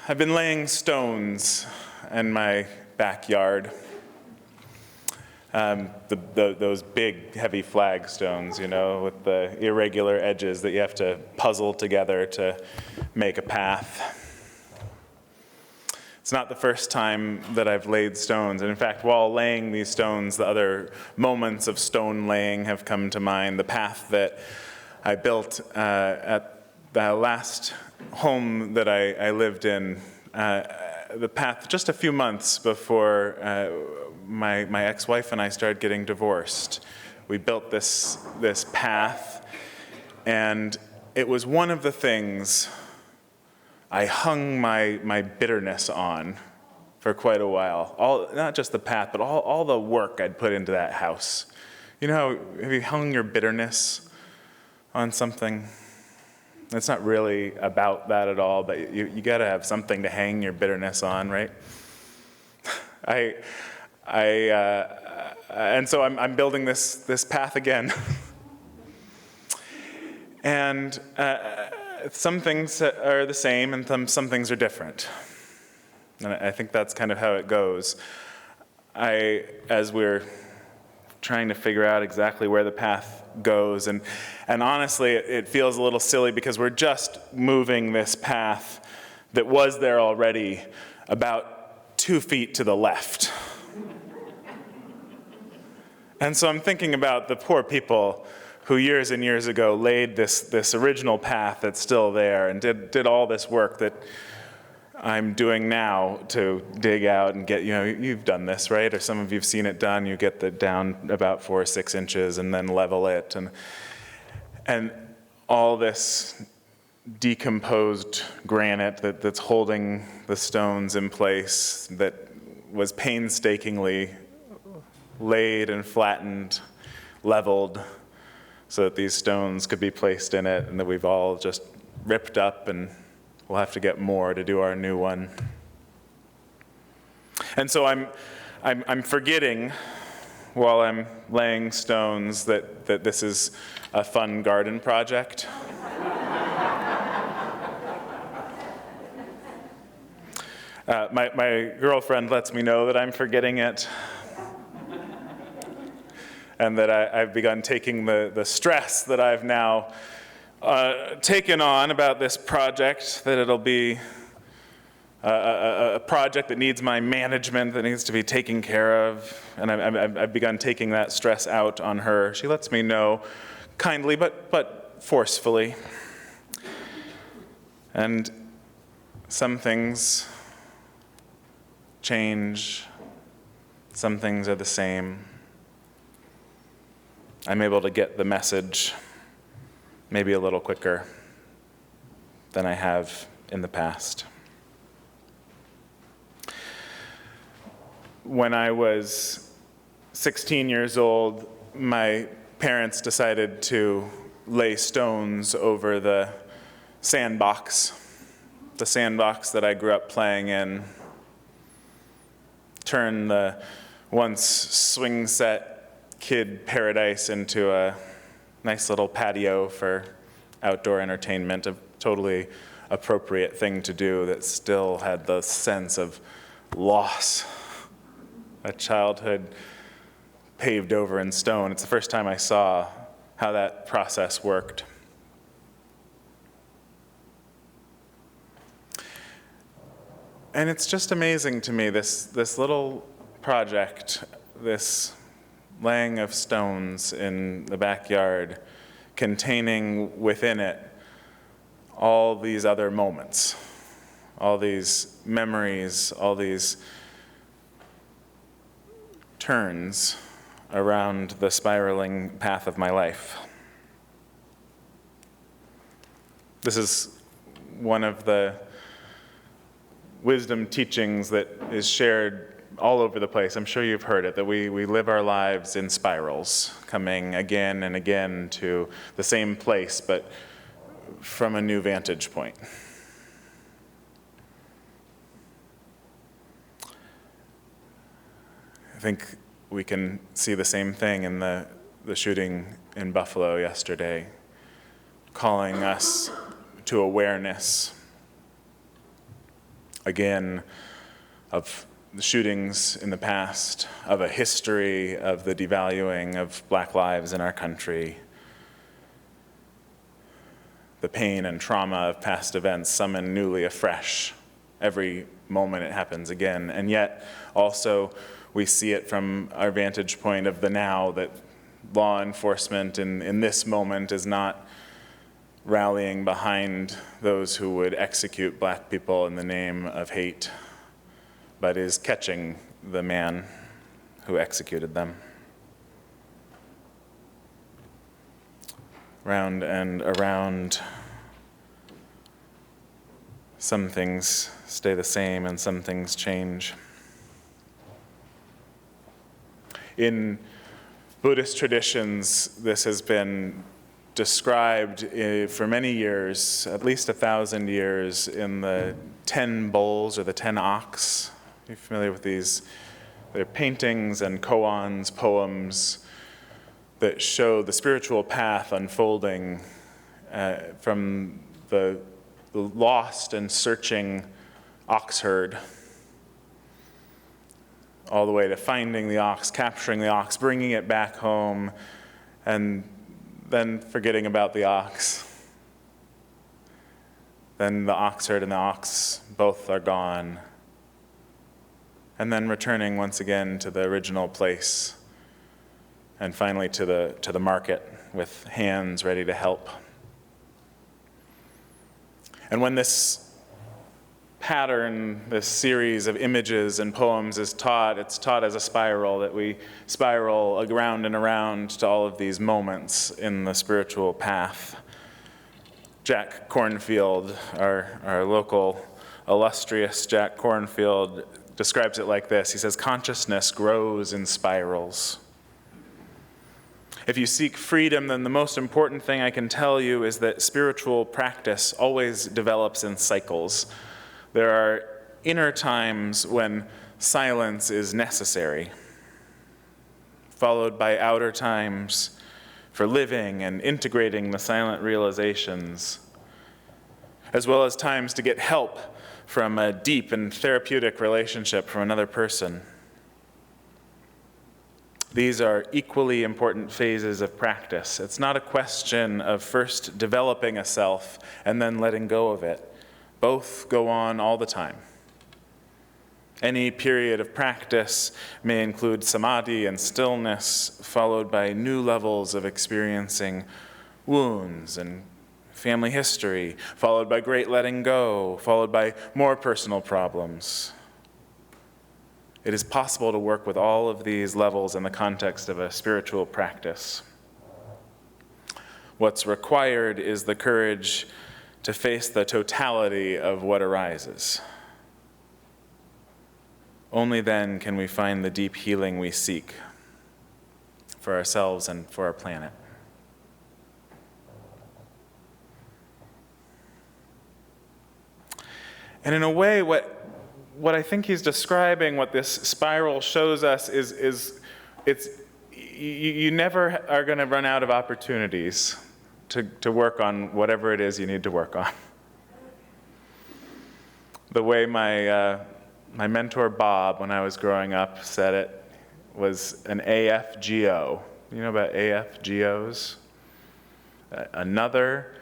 I've been laying stones in my backyard. Those big, heavy flagstones, with the irregular edges that you have to puzzle together to make a path. It's not the first time that I've laid stones. And in fact, while laying these stones, the other moments of stone laying have come to mind. The path that I built at the last home that I lived in, the path just a few months before my ex-wife and I started getting divorced. We built this path, and it was one of the things I hung my bitterness on for quite a while. Not just the path, but all the work I'd put into that house. Have you hung your bitterness on something? It's not really about that at all, but you got to have something to hang your bitterness on, right? And so I'm building this path again, and some things are the same, and some things are different. And I think that's kind of how it goes. As we're trying to figure out exactly where the path goes, and honestly, it feels a little silly because we're just moving this path that was there already about 2 feet to the left. And so I'm thinking about the poor people who years and years ago laid this original path that's still there and did all this work that I'm doing now to dig out and get, you've done this, right? Or some of you've seen it done. You get it down about 4 or 6 inches and then level it. And all this decomposed granite that's holding the stones in place, that was painstakingly laid and flattened, leveled, so that these stones could be placed in it, and that we've all just ripped up, and we'll have to get more to do our new one. And so I'm forgetting, while I'm laying stones, that this is a fun garden project. My girlfriend lets me know that I'm forgetting it, and that I've begun taking the stress that I've now taken on about this project, that it'll be a project that needs my management, that needs to be taken care of, and I've begun taking that stress out on her. She lets me know kindly but forcefully. And some things change, some things are the same. I'm able to get the message maybe a little quicker than I have in the past. When I was 16 years old, my parents decided to lay stones over the sandbox that I grew up playing in, turn the once swing set kid paradise into a nice little patio for outdoor entertainment, a totally appropriate thing to do that still had the sense of loss, a childhood paved over in stone. It's the first time I saw how that process worked. And it's just amazing to me, this little project, this laying of stones in the backyard, containing within it all these other moments, all these memories, all these turns around the spiraling path of my life. This is one of the wisdom teachings that is shared all over the place. I'm sure you've heard it, that we live our lives in spirals, coming again and again to the same place, but from a new vantage point. I think we can see the same thing in the shooting in Buffalo yesterday, calling us to awareness, again, of the shootings in the past, of a history of the devaluing of Black lives in our country. The pain and trauma of past events summon newly afresh every moment it happens again. And yet, also, we see it from our vantage point of the now, that law enforcement in this moment is not rallying behind those who would execute Black people in the name of hate, but is catching the man who executed them. Round and around, some things stay the same and some things change. In Buddhist traditions, this has been described for many years, at least 1,000 years, in the 10 bowls or the 10 ox. You're familiar with these? They're paintings and koans, poems that show the spiritual path unfolding from the lost and searching ox herd all the way to finding the ox, capturing the ox, bringing it back home, and then forgetting about the ox. Then the ox herd and the ox both are gone. And then returning once again to the original place, and finally to the market with hands ready to help. And when this pattern, this series of images and poems is taught, it's taught as a spiral, that we spiral around and around to all of these moments in the spiritual path. Jack Kornfield, our local illustrious Jack Kornfield, describes it like this. He says, consciousness grows in spirals. If you seek freedom, then the most important thing I can tell you is that spiritual practice always develops in cycles. There are inner times when silence is necessary, followed by outer times for living and integrating the silent realizations, as well as times to get help from a deep and therapeutic relationship from another person. These are equally important phases of practice. It's not a question of first developing a self and then letting go of it. Both go on all the time. Any period of practice may include samadhi and stillness, followed by new levels of experiencing wounds and family history, followed by great letting go, followed by more personal problems. It is possible to work with all of these levels in the context of a spiritual practice. What's required is the courage to face the totality of what arises. Only then can we find the deep healing we seek for ourselves and for our planet. And in a way, what I think he's describing, what this spiral shows us, is you never are going to run out of opportunities to work on whatever it is you need to work on. The way my mentor Bob, when I was growing up, said it was an AFGO. You know about AFGOs? Another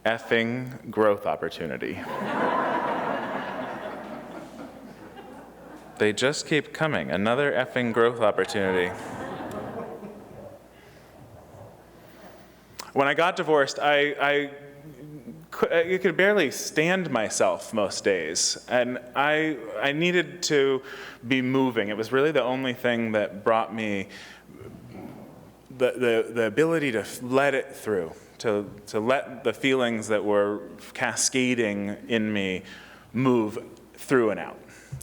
effing growth opportunity. They just keep coming. Another effing growth opportunity. When I got divorced, I could barely stand myself most days. And I needed to be moving. It was really the only thing that brought me the ability to let it through, to let the feelings that were cascading in me move through and out.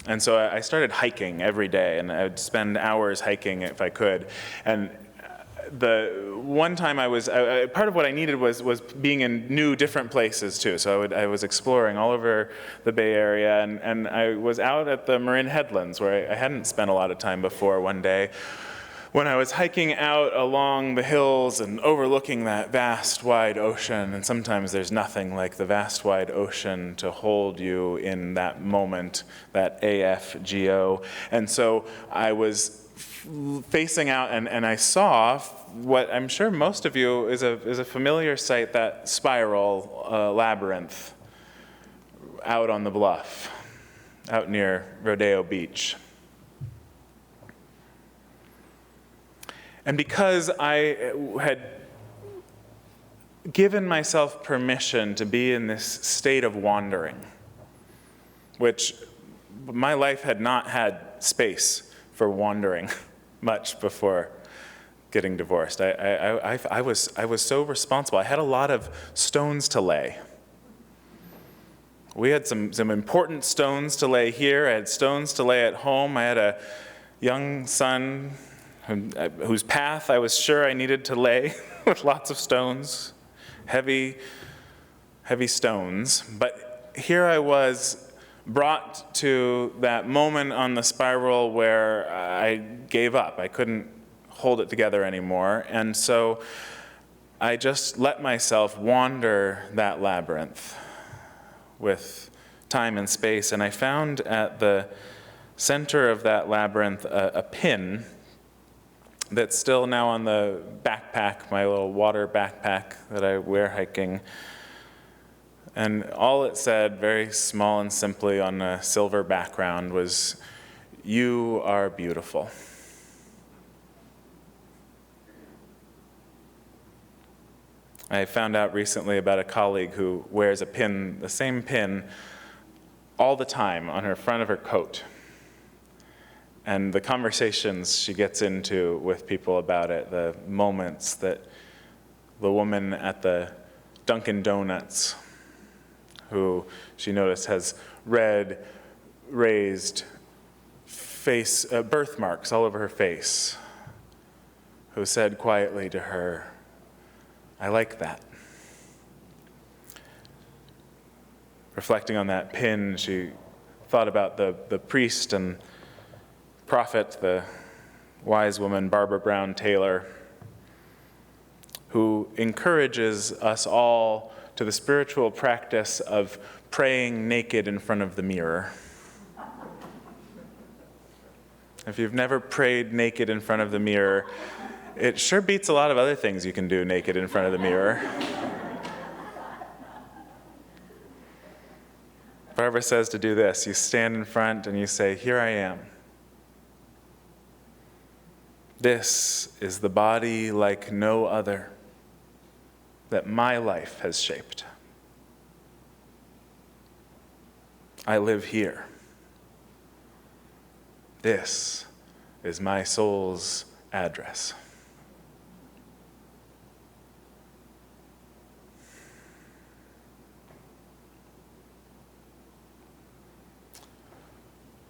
And so I started hiking every day, and I would spend hours hiking if I could. And the one time part of what I needed was being in new, different places too. So I was exploring all over the Bay Area, and I was out at the Marin Headlands, where I hadn't spent a lot of time before one day, when I was hiking out along the hills and overlooking that vast, wide ocean, and sometimes there's nothing like the vast, wide ocean to hold you in that moment, that AFGO. And so I was facing out, and I saw what I'm sure most of you is a familiar sight, that spiral labyrinth out on the bluff, out near Rodeo Beach. And because I had given myself permission to be in this state of wandering, which my life had not had space for wandering much before getting divorced. I was so responsible. I had a lot of stones to lay. We had some important stones to lay here. I had stones to lay at home. I had a young son whose path I was sure I needed to lay with lots of stones, heavy stones. But here I was, brought to that moment on the spiral where I gave up. I couldn't hold it together anymore. And so I just let myself wander that labyrinth with time and space. And I found at the center of that labyrinth a pin that's still now on the backpack, my little water backpack that I wear hiking. And all it said, very small and simply on a silver background, was, "You are beautiful." I found out recently about a colleague who wears a pin, the same pin, all the time on her front of her coat. And the conversations she gets into with people about it, the moments that the woman at the Dunkin' Donuts, who she noticed has red, raised face, birthmarks all over her face, who said quietly to her, "I like that." Reflecting on that pin, she thought about the priest and prophet, the wise woman Barbara Brown Taylor, who encourages us all to the spiritual practice of praying naked in front of the mirror. If you've never prayed naked in front of the mirror, it sure beats a lot of other things you can do naked in front of the mirror. Barbara says to do this. You stand in front and you say, "Here I am. This is the body like no other that my life has shaped. I live here. This is my soul's address."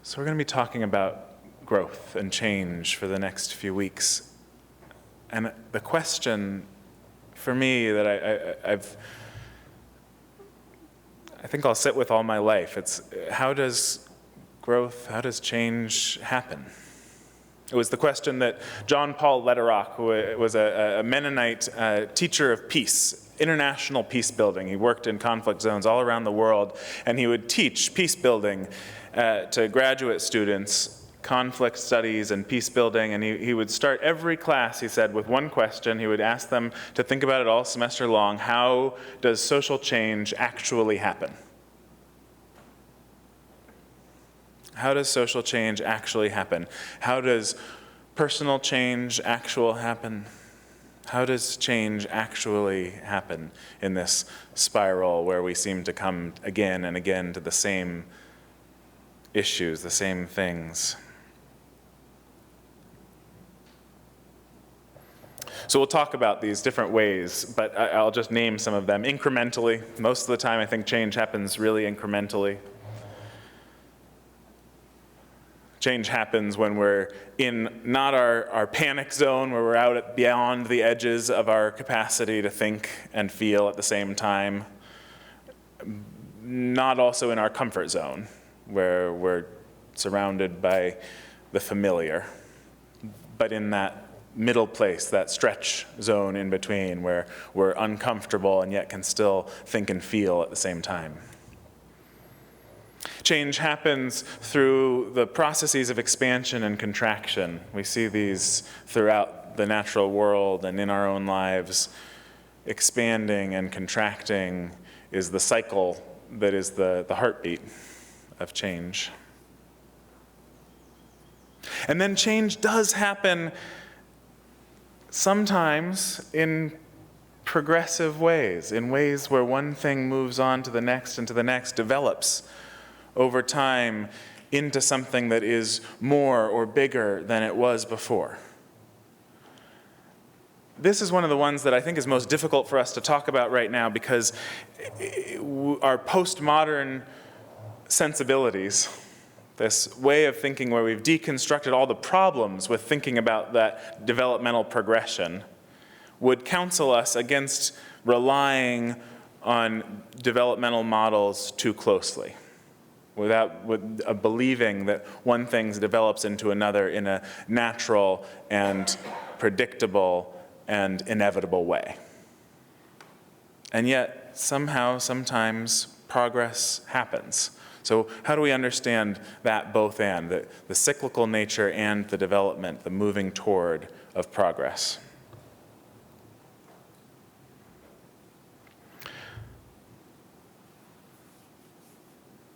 So we're going to be talking about growth and change for the next few weeks. And the question for me that I think I'll sit with all my life, it's how does change happen? It was the question that John Paul Lederach, who was a Mennonite teacher of peace, international peace building. He worked in conflict zones all around the world, and he would teach peace building to graduate students, conflict studies and peace building, and he would start every class, he said, with one question. He would ask them to think about it all semester long. How does social change actually happen? How does social change actually happen? How does personal change actually happen? How does change actually happen in this spiral where we seem to come again and again to the same issues, the same things? So we'll talk about these different ways, but I'll just name some of them incrementally. Most of the time, I think change happens really incrementally. Change happens when we're in not our panic zone, where we're out beyond the edges of our capacity to think and feel at the same time. Not also in our comfort zone, where we're surrounded by the familiar, but in that middle place, that stretch zone in between where we're uncomfortable and yet can still think and feel at the same time. Change happens through the processes of expansion and contraction. We see these throughout the natural world and in our own lives. Expanding and contracting is the cycle that is the heartbeat of change. And then change does happen sometimes in progressive ways, in ways where one thing moves on to the next and to the next, develops over time into something that is more or bigger than it was before. This is one of the ones that I think is most difficult for us to talk about right now because our postmodern sensibilities, this way of thinking where we've deconstructed all the problems with thinking about that developmental progression, would counsel us against relying on developmental models too closely, with believing that one thing develops into another in a natural and predictable and inevitable way. And yet, somehow, sometimes, progress happens. So how do we understand that both and, the cyclical nature and the development, the moving toward of progress?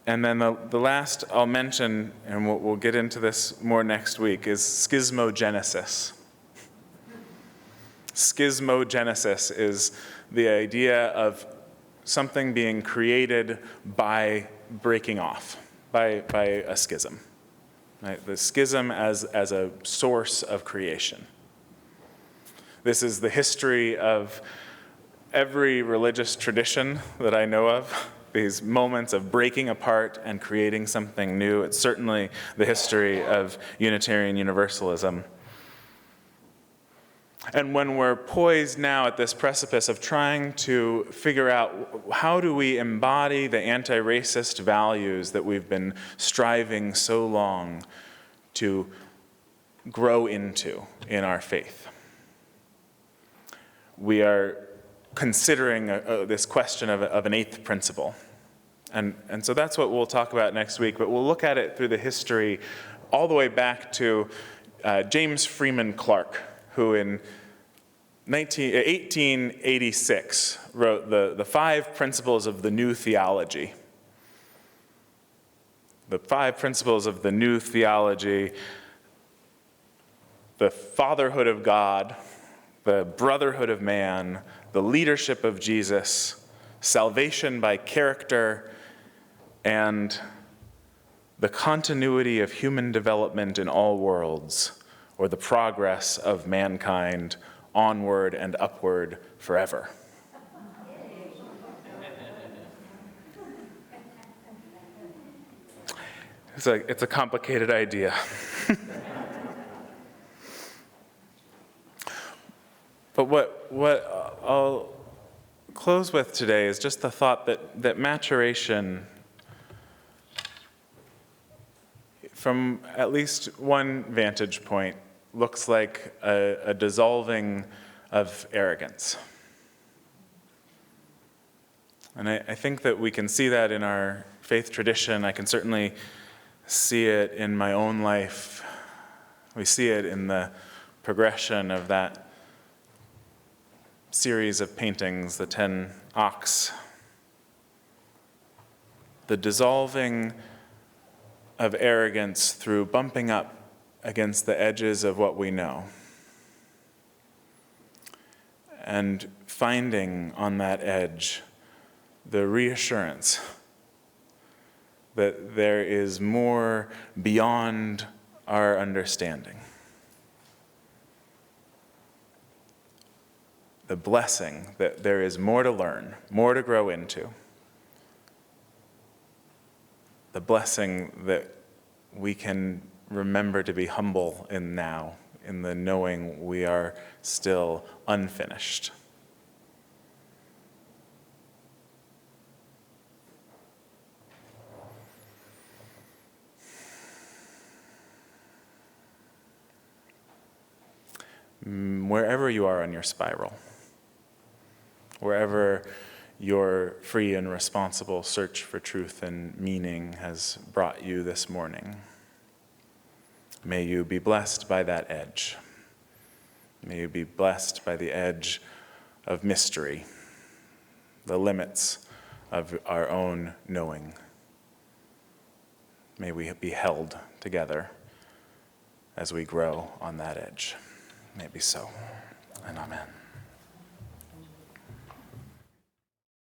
And then the last I'll mention, and we'll get into this more next week, is schismogenesis. Schismogenesis is the idea of something being created by breaking off, by a schism. Right? The schism as a source of creation. This is the history of every religious tradition that I know of, these moments of breaking apart and creating something new. It's certainly the history of Unitarian Universalism. And when we're poised now at this precipice of trying to figure out how do we embody the anti-racist values that we've been striving so long to grow into in our faith, we are considering this question of an eighth principle. And so that's what we'll talk about next week, but we'll look at it through the history all the way back to James Freeman Clarke, who in 1886 wrote the 5 principles of the new theology. The 5 principles of the new theology: the fatherhood of God, the brotherhood of man, the leadership of Jesus, salvation by character, and the continuity of human development in all worlds, or the progress of mankind onward and upward forever. It's a complicated idea. But what I'll close with today is just the thought that maturation, from at least one vantage point, looks like a dissolving of arrogance. And I think that we can see that in our faith tradition. I can certainly see it in my own life. We see it in the progression of that series of paintings, the 10 ox. The dissolving of arrogance through bumping up against the edges of what we know, and finding on that edge the reassurance that there is more beyond our understanding. The blessing that there is more to learn, more to grow into. The blessing that we can remember to be humble in now, in the knowing we are still unfinished. wherever you are on your spiral, wherever your free and responsible search for truth and meaning has brought you this morning. May you be blessed by that edge. May you be blessed by the edge of mystery, the limits of our own knowing. May we be held together as we grow on that edge. May it be so, and amen.